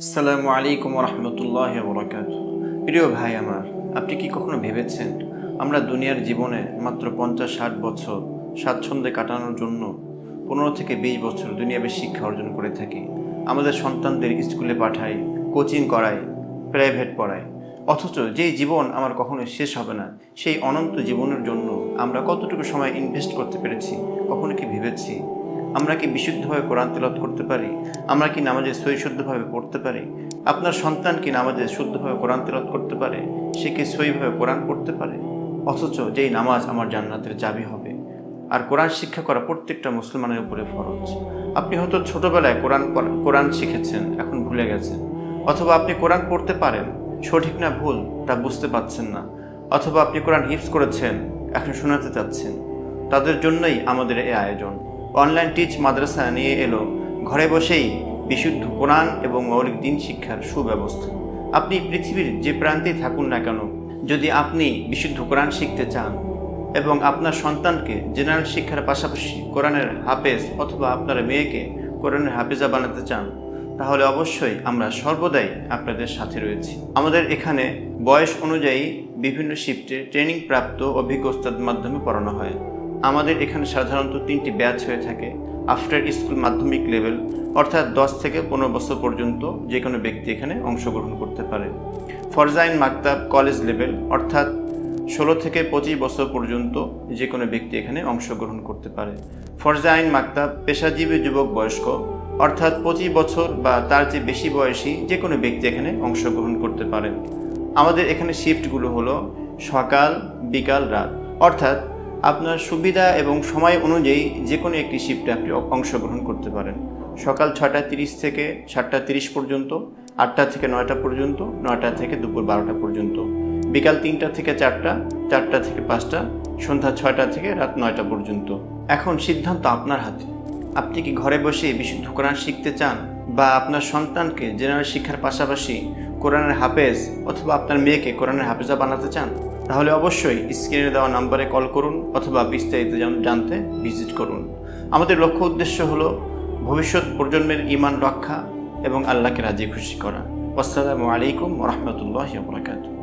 আসসালামু আলাইকুম রহমতুল্লাহি ওয়া বারাকাতুহু। প্রিয় ভাই আমার, আপনি কি কখনো ভেবেছেন আমরা দুনিয়ার জীবনে মাত্র 50-60 বছর স্বাচ্ছন্দ্যে কাটানোর জন্য 15 থেকে 20 বছর দুনিয়াবী শিক্ষা অর্জন করে থাকি। আমাদের সন্তানদের স্কুলে পাঠাই, কোচিং করাই, প্রাইভেট পড়াই, অথচ যেই জীবন আমার কখনোই শেষ হবে না, সেই অনন্ত জীবনের জন্য আমরা কতটুকু সময় ইনভেস্ট করতে পেরেছি কখনো কি ভেবেছি? আমরা কি বিশুদ্ধভাবে কোরআন তেলাওয়াত করতে পারি? আমরা কি নামাজে সহি শুদ্ধভাবে পড়তে পারি? আপনার সন্তান কি নামাজে শুদ্ধভাবে কোরআন তেলাওয়াত করতে পারে? সে কি সহিভাবে কোরআন পড়তে পারে? অথচ যেই নামাজ আমার জান্নাতের চাবি হবে, আর কোরআন শিক্ষা করা প্রত্যেকটা মুসলমানের উপরে ফরজ। আপনি হয়তো ছোটবেলায় কোরআন শিখেছেন, এখন ভুলে গেছেন, অথবা আপনি কোরআন পড়তে পারেন, সঠিক না ভুল তা বুঝতে পারছেন না, অথবা আপনি কোরআন হিফজ করেছেন, এখন শোনাতে চাচ্ছেন। তাদের জন্যই আমাদের এই আয়োজন। অনলাইন টিচ মাদ্রাসা নিয়ে এলো ঘরে বসেই বিশুদ্ধ কোরআন এবং মৌলিক দিন শিক্ষার সুব্যবস্থা। আপনি পৃথিবীর যে প্রান্তেই থাকুন না কেন, যদি আপনি বিশুদ্ধ কোরআন শিখতে চান এবং আপনার সন্তানকে জেনারেল শিক্ষার পাশাপাশি কোরআনের হাফেজ অথবা আপনার মেয়েকে কোরআনের হাফেজা বানাতে চান, তাহলে অবশ্যই আমরা সর্বদাই আপনাদের সাথে রয়েছি। আমাদের এখানে বয়স অনুযায়ী বিভিন্ন শিফটে ট্রেনিং প্রাপ্ত অভিজ্ঞ ওস্তাদের মাধ্যমে পড়ানো হয়। আমাদের এখানে সাধারণত 3টি ব্যাচ হয়ে থাকে। আফটার স্কুল মাধ্যমিক লেভেল, অর্থাৎ 10 থেকে 15 বছর পর্যন্ত যে কোনো ব্যক্তি এখানে অংশগ্রহণ করতে পারে। ফরজাইন মাকতাব কলেজ লেভেল, অর্থাৎ 16 থেকে 25 বছর পর্যন্ত যে কোনো ব্যক্তি এখানে অংশগ্রহণ করতে পারে। ফরজাইন মাকতাব পেশাজীবী যুবক বয়স্ক, অর্থাৎ 25 বছর বা তার চেয়ে বেশি বয়সী যে কোনো ব্যক্তি এখানে অংশগ্রহণ করতে পারেন। আমাদের এখানে শিফটগুলো হলো সকাল, বিকাল, রাত, অর্থাৎ আপনার সুবিধা এবং সময় অনুযায়ী যে কোনো একটি শিফটে আপনি অংশগ্রহণ করতে পারেন। সকাল 6টা 30 থেকে 7টা 30 পর্যন্ত, 8টা থেকে 9টা পর্যন্ত, 9টা থেকে দুপুর 12টা পর্যন্ত, বিকাল 3টা থেকে 4টা, 4টা থেকে 5টা, সন্ধ্যা 6টা থেকে রাত 9টা পর্যন্ত। এখন সিদ্ধান্ত আপনার হাতে। আপনি কি ঘরে বসে বিশুদ্ধ কোরআন শিখতে চান, বা আপনার সন্তানকে জেনারেল শিক্ষার পাশাপাশি কোরআনের হাফেজ অথবা আপনার মেয়েকে কোরআনের হাফেজা বানাতে চান? তাহলে অবশ্যই স্ক্রিনে দেওয়া নাম্বারে কল করুন অথবা বিস্তারিত জানতে ভিজিট করুন। আমাদের লক্ষ্য উদ্দেশ্য হলো ভবিষ্যৎ প্রজন্মের ঈমান রক্ষা এবং আল্লাহকে রাজি খুশি করা। আসসালামু আলাইকুম ওয়া রাহমাতুল্লাহি ওয়া বারাকাতুহু।